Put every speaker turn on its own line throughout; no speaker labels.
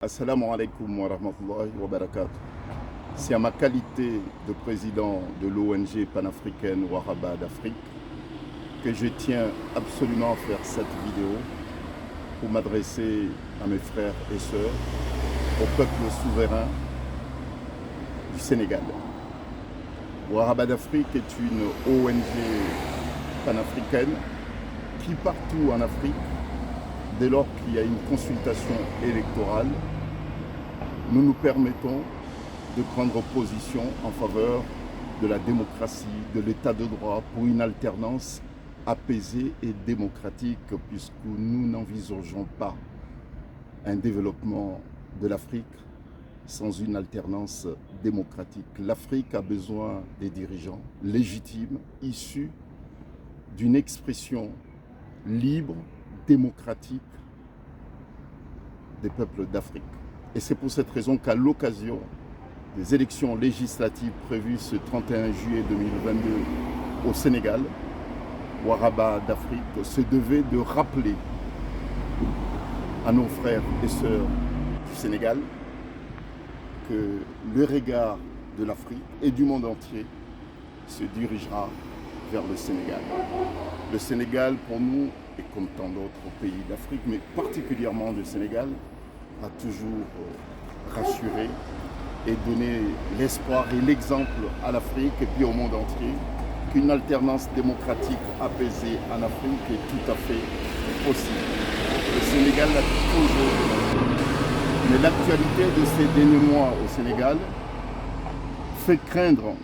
Assalamu alaikum wa rahmatullahi wa barakatuh. C'est à ma qualité de président de l'ONG panafricaine Waraba d'Afrique que je tiens absolument à faire cette vidéo pour m'adresser à mes frères et sœurs, au peuple souverain du Sénégal. Waraba d'Afrique est une ONG panafricaine qui partout en Afrique, dès lors qu'il y a une consultation électorale, nous nous permettons de prendre position en faveur de la démocratie, de l'état de droit, pour une alternance apaisée et démocratique, puisque nous n'envisageons pas un développement de l'Afrique sans une alternance démocratique. L'Afrique a besoin des dirigeants légitimes, issus d'une expression libre, démocratique des peuples d'Afrique. Et c'est pour cette raison qu'à l'occasion des élections législatives prévues ce 31 juillet 2022 au Sénégal, Waraba d'Afrique se devait de rappeler à nos frères et sœurs du Sénégal que le regard de l'Afrique et du monde entier se dirigera vers le Sénégal. Le Sénégal, pour nous, et comme tant d'autres pays d'Afrique, mais particulièrement le Sénégal, a toujours rassuré et donné l'espoir et l'exemple à l'Afrique et puis au monde entier qu'une alternance démocratique apaisée en Afrique est tout à fait possible. Le Sénégal l'a toujours démontré. Mais l'actualité de ces derniers mois au Sénégal fait craindre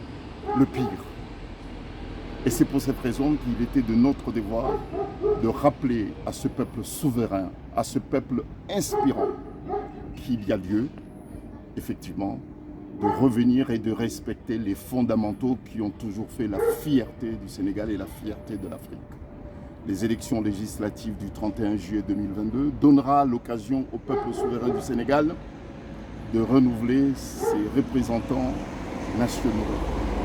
le pire. Et c'est pour cette raison qu'il était de notre devoir de rappeler à ce peuple souverain, à ce peuple inspirant, qu'il y a lieu, effectivement, de revenir et de respecter les fondamentaux qui ont toujours fait la fierté du Sénégal et la fierté de l'Afrique. Les élections législatives du 31 juillet 2022 donnera l'occasion au peuple souverain du Sénégal de renouveler ses représentants nationaux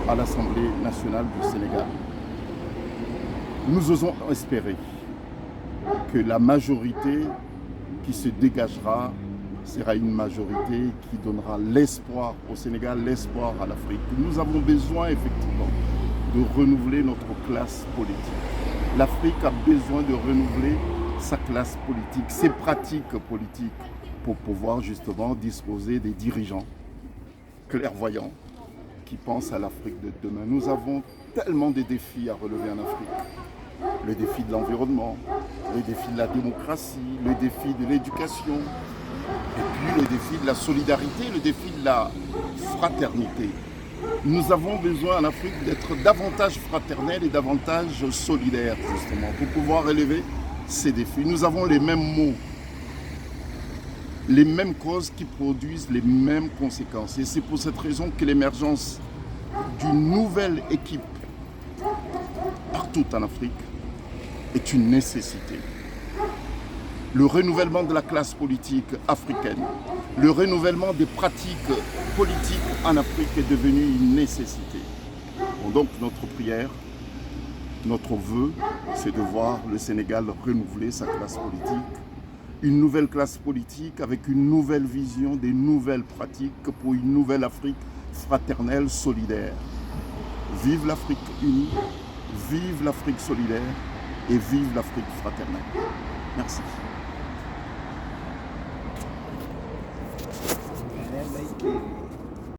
à l'Assemblée nationale du Sénégal. Nous osons espérer que la majorité qui se dégagera sera une majorité qui donnera l'espoir au Sénégal, l'espoir à l'Afrique. Nous avons besoin effectivement de renouveler notre classe politique. L'Afrique a besoin de renouveler sa classe politique, ses pratiques politiques, pour pouvoir justement disposer des dirigeants clairvoyants qui pensent à l'Afrique de demain. Nous avons tellement de défis à relever en Afrique. Le défi de l'environnement, le défi de la démocratie, le défi de l'éducation, et puis le défi de la solidarité, le défi de la fraternité. Nous avons besoin en Afrique d'être davantage fraternels et davantage solidaires, justement, pour pouvoir relever ces défis. Nous avons les mêmes maux, les mêmes causes qui produisent les mêmes conséquences. Et c'est pour cette raison que l'émergence d'une nouvelle équipe partout en Afrique est une nécessité. Le renouvellement de la classe politique africaine, le renouvellement des pratiques politiques en Afrique est devenu une nécessité. Donc notre prière, notre vœu, c'est de voir le Sénégal renouveler sa classe politique, une nouvelle classe politique avec une nouvelle vision, des nouvelles pratiques pour une nouvelle Afrique fraternelle, solidaire. Vive l'Afrique unie, vive l'Afrique solidaire et vive l'Afrique fraternelle. Merci.